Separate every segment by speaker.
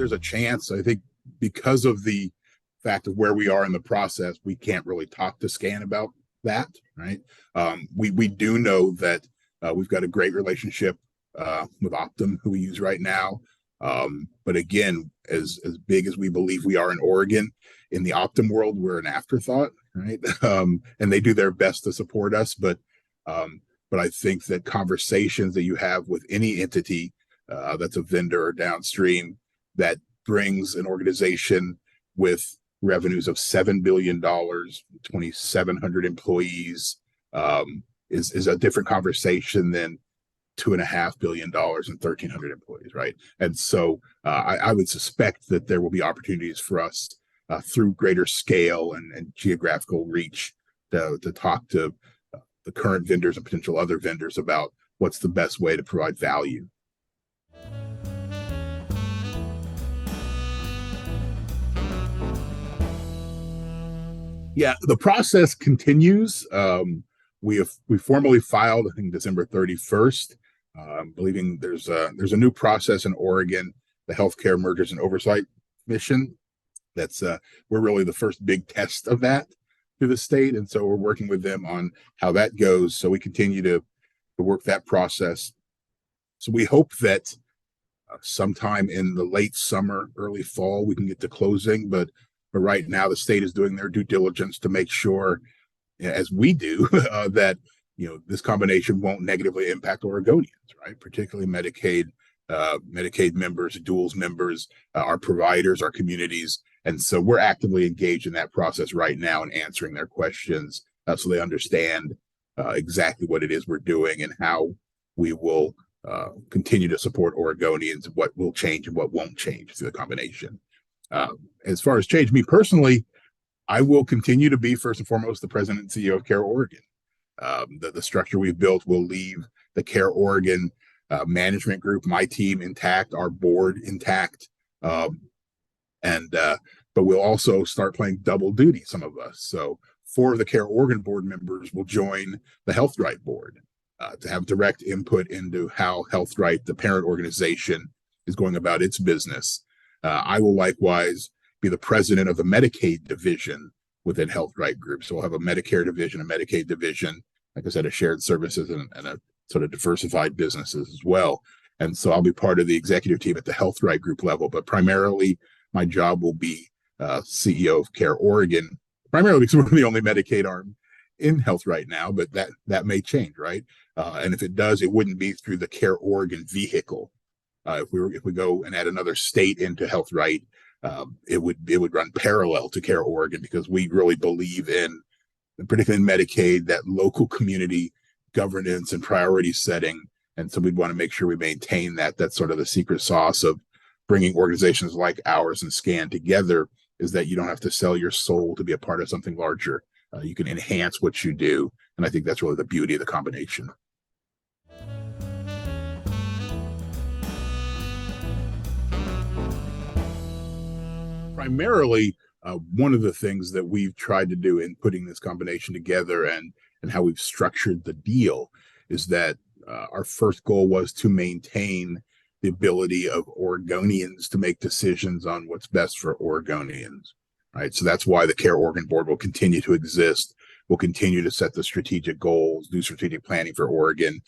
Speaker 1: there's a chance. I think because of the fact of where we are in the process, we can't really talk to SCAN about that, right? We do know that we've got a great relationship with Optum, who we use right now. But again, as big as we believe we are in Oregon, in the Optum world, we're an afterthought, right? And they do their best to support us, but I think that conversations that you have with any entity that's a vendor or downstream that brings an organization with revenues of $7 billion, 2,700 employees, is a different conversation than $2.5 billion and 1,300 employees, right? And so I would suspect that there will be opportunities for us through greater scale and geographical reach to talk to the current vendors and potential other vendors about what's the best way to provide value. Yeah, the process continues. We formally filed, I think, December 31st. Believing there's a new process in Oregon, the Healthcare Mergers and Oversight Mission. That's we're really the first big test of that through the state, and so we're working with them on how that goes. So we continue to work that process. So we hope that sometime in the late summer, early fall, we can get to closing. But right now, the state is doing their due diligence to make sure, as we do, that this combination won't negatively impact Oregonians, right? Particularly Medicaid members, duals members, our providers, our communities. And so we're actively engaged in that process right now and answering their questions so they understand exactly what it is we're doing and how we will continue to support Oregonians, what will change and what won't change through the combination. As far as change, me personally, I will continue to be, first and foremost, the president and CEO of CareOregon. The structure we've built will leave the CareOregon management group, my team intact, our board intact, but we'll also start playing double duty, some of us. So 4 of the CareOregon board members will join the HealthRight board to have direct input into how HealthRight, the parent organization, is going about its business. I will likewise be the president of the Medicaid division within HealthRight Group. So we'll have a Medicare division, a Medicaid division, like I said, a shared services and a sort of diversified businesses as well. And so I'll be part of the executive team at the HealthRight Group level, but primarily my job will be CEO of CareOregon, primarily because we're the only Medicaid arm in health right now, but that may change, right? And if it does, it wouldn't be through the CareOregon vehicle. If we go and add another state into HealthRight, it would run parallel to CareOregon because we really believe in, particularly in Medicaid, that local community governance and priority setting. And so we'd want to make sure we maintain that. That's sort of the secret sauce of bringing organizations like ours and SCAN together, is that you don't have to sell your soul to be a part of something larger. You can enhance what you do. And I think that's really the beauty of the combination. Primarily, one of the things that we've tried to do in putting this combination together and how we've structured the deal is that our first goal was to maintain the ability of Oregonians to make decisions on what's best for Oregonians, right? So that's why the CareOregon board will continue to exist. We'll continue to set the strategic goals, do strategic planning for Oregon,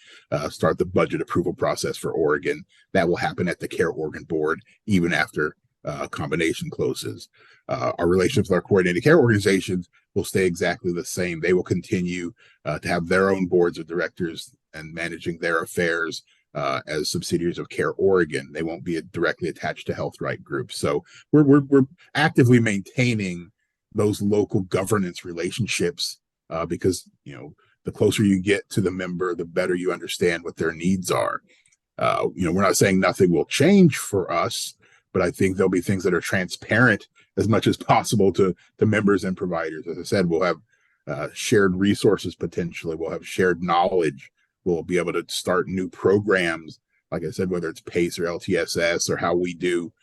Speaker 1: start the budget approval process for Oregon. That will happen at the CareOregon board even after combination closes. Our relationships with our coordinated care organizations will stay exactly the same. They will continue to have their own boards of directors and managing their affairs as subsidiaries of CareOregon. They won't be directly attached to HealthRight Group. So we're actively maintaining those local governance relationships because the closer you get to the member, the better you understand what their needs are. We're not saying nothing will change for us, but I think there'll be things that are transparent as much as possible to members and providers. As I said, we'll have shared resources potentially. We'll have shared knowledge. We'll be able to start new programs, like I said, whether it's PACE or LTSS or how we do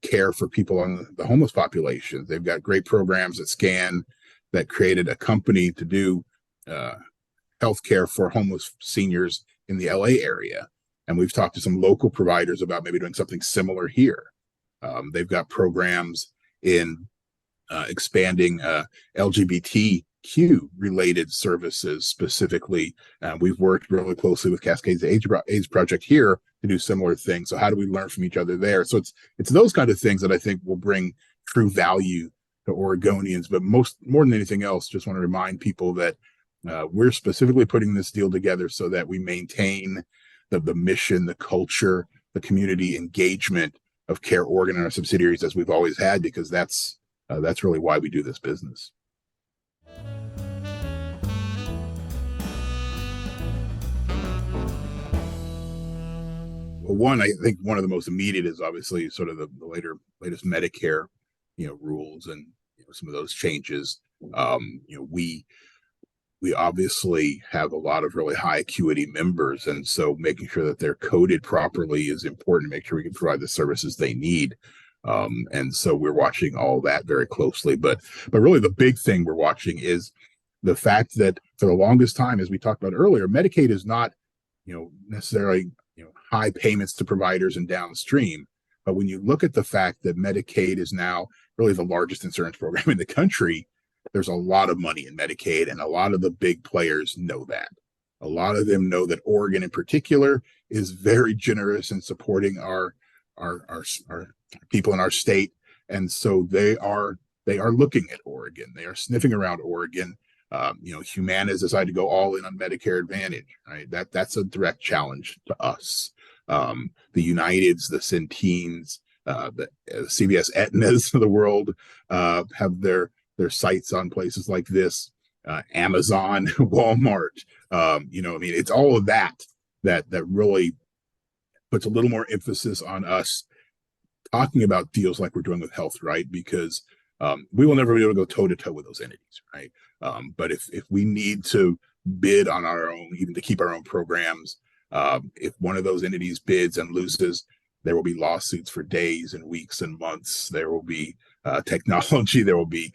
Speaker 1: care for people on the homeless population. They've got great programs at SCAN that created a company to do healthcare for homeless seniors in the LA area. And we've talked to some local providers about maybe doing something similar here. They've got programs in expanding LGBTQ related services specifically. We've worked really closely with Cascades AIDS Project here to do similar things. So how do we learn from each other there? So it's those kind of things that I think will bring true value to Oregonians. But more than anything else, just want to remind people that we're specifically putting this deal together so that we maintain the mission, the culture, the community engagement of CareOregon and our subsidiaries as we've always had, because that's really why we do this business. Well, I think one of the most immediate is obviously sort of the latest Medicare, rules and some of those changes. We obviously have a lot of really high acuity members, and so making sure that they're coded properly is important to make sure we can provide the services they need. And so we're watching all that very closely. But really the big thing we're watching is the fact that for the longest time, as we talked about earlier, Medicaid is not, necessarily, high payments to providers and downstream. But when you look at the fact that Medicaid is now really the largest insurance program in the country, there's a lot of money in Medicaid, and a lot of the big players know that. A lot of them know that Oregon in particular is very generous in supporting our people in our state. And so they are looking at Oregon. They are sniffing around Oregon. Humana has decided to go all in on Medicare Advantage, right? That's a direct challenge to us. The Uniteds, the Centenes, the CVS Aetnas of the world have their sights on places like this. Amazon, Walmart, it's all of that really puts a little more emphasis on us talking about deals like we're doing with health, right? Because we will never be able to go toe to toe with those entities, right? But if we need to bid on our own, even to keep our own programs, if one of those entities bids and loses, there will be lawsuits for days and weeks and months. There will be technology. There will be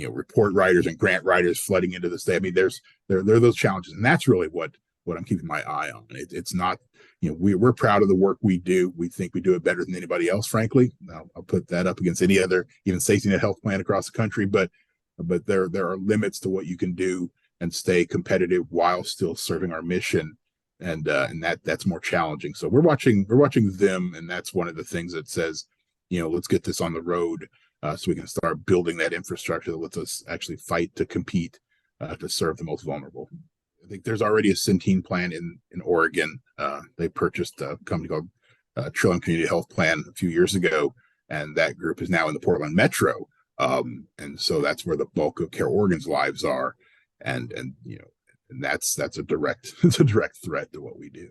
Speaker 1: report writers and grant writers flooding into the state. I mean, there are those challenges, and that's really what I'm keeping my eye on. It's not, we're proud of the work we do. We think we do it better than anybody else, frankly. I'll put that up against any other, even safety net health plan across the country. But there are limits to what you can do and stay competitive while still serving our mission. And that's more challenging. So we're watching them, and that's one of the things that says, let's get this on the road so we can start building that infrastructure that lets us actually fight to compete to serve the most vulnerable. I think there's already a Centene plan in Oregon. They purchased a company called Trillium Community Health Plan a few years ago, and that group is now in the Portland Metro. And so that's where the bulk of CareOregon's lives are, and that's a direct threat to what we do.